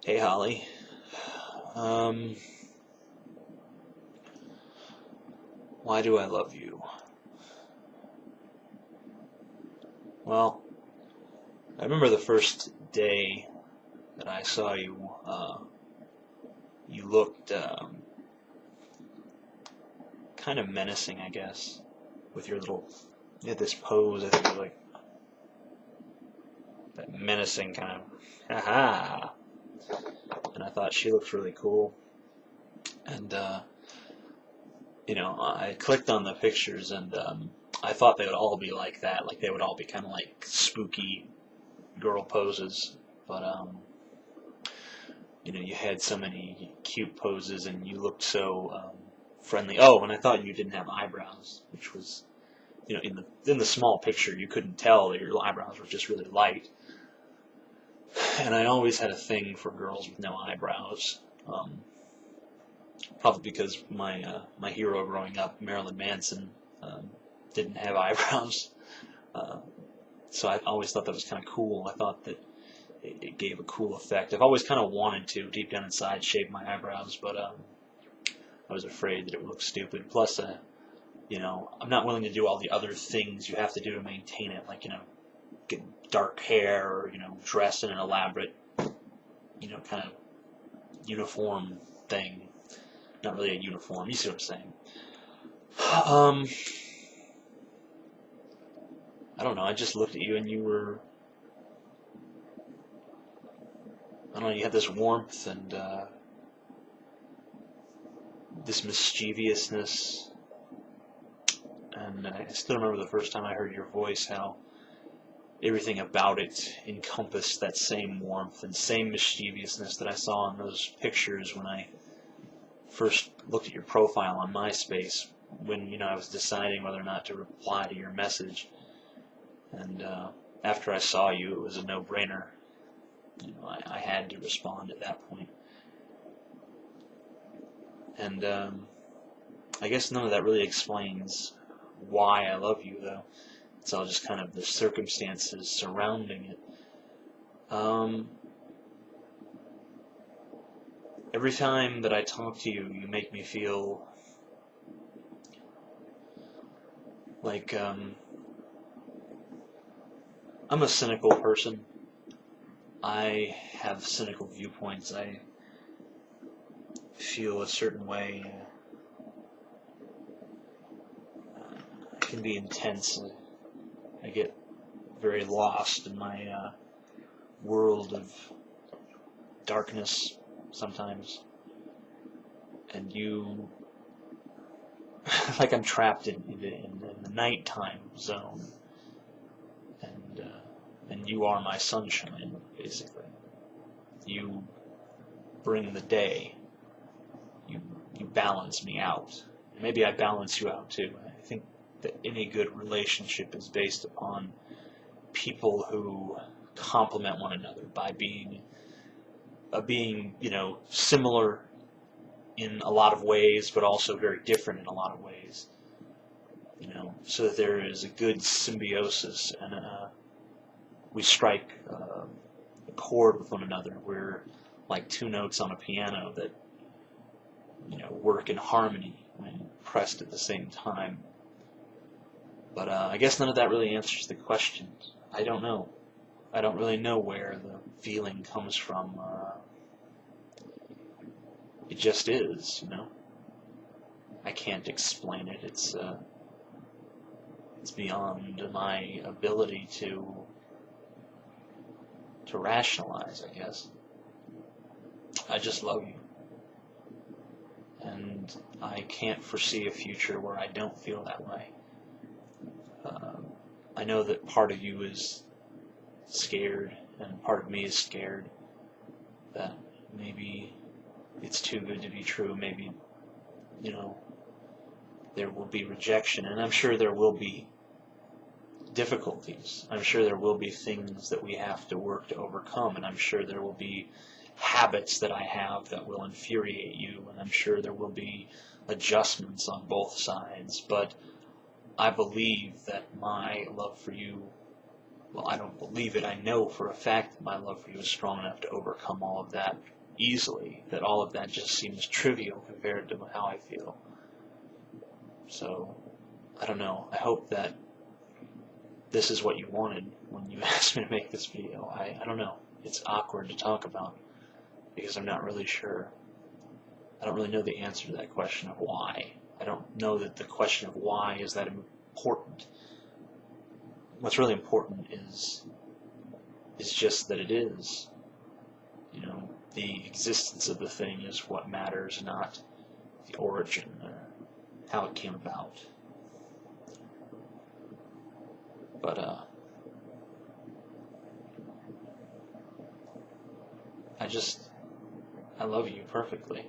Hey Holly. Um, why do I love you? Well, I remember the first day that I saw you. You looked kind of menacing, I guess, with your little. You had this pose. I think it was like that menacing kind of, haha. And I thought she looked really cool. And I clicked on the pictures, and I thought they would all be like that. Like they would all be kind of like spooky girl poses. But you had so many cute poses and you looked so friendly. Oh, and I thought you didn't have eyebrows, which was, in the small picture you couldn't tell that your eyebrows were just really light. And I always had a thing for girls with no eyebrows. Probably because my hero growing up, Marilyn Manson, didn't have eyebrows. Uh, so I always thought that was kind of cool. I thought that it gave a cool effect. I've always kind of wanted to, deep down inside, shape my eyebrows, but I was afraid that it would look stupid. Plus, I'm not willing to do all the other things you have to do to maintain it, like, get dark hair or, dress in an elaborate, kind of uniform thing. Not really a uniform, you see what I'm saying. Um, I don't know, I just looked at you and you were, I don't know, you had this warmth and this mischievousness. And I still remember the first time I heard your voice, how everything about it encompassed that same warmth and same mischievousness that I saw in those pictures when I first looked at your profile on MySpace, when I was deciding whether or not to reply to your message. And after I saw you, it was a no-brainer. I had to respond at that point. And I guess none of that really explains why I love you, though. It's all just kind of the circumstances surrounding it. Every time that I talk to you, you make me feel like I'm a cynical person. I have cynical viewpoints. I feel a certain way. I can be intense. I get very lost in my world of darkness sometimes. And you, like I'm trapped in the nighttime zone. And you are my sunshine, basically. You bring the day. You balance me out. And maybe I balance you out too. I think that any good relationship is based upon people who complement one another by being similar in a lot of ways, but also very different in a lot of ways. So that there is a good symbiosis and we strike a chord with one another. We're like two notes on a piano that work in harmony when pressed at the same time. But I guess none of that really answers the question. I don't know. I don't really know where the feeling comes from. It just is. I can't explain it. It's beyond my ability to rationalize, I guess. I just love you. And I can't foresee a future where I don't feel that way. I know that part of you is scared, and part of me is scared that maybe it's too good to be true. Maybe, there will be rejection, and I'm sure there will be difficulties. I'm sure there will be things that we have to work to overcome, and I'm sure there will be habits that I have that will infuriate you, and I'm sure there will be adjustments on both sides, but I believe that my love for you well, I don't believe it. I know for a fact that my love for you is strong enough to overcome all of that easily, that all of that just seems trivial compared to how I feel. So, I don't know. I hope that this is what you wanted when you asked me to make this video. I don't know. It's awkward to talk about because I'm not really sure. I don't really know the answer to that question of why. I don't know that the question of why is that important. What's really important is just that it is. You know, the existence of the thing is what matters, not the origin or how it came about. But I love you perfectly.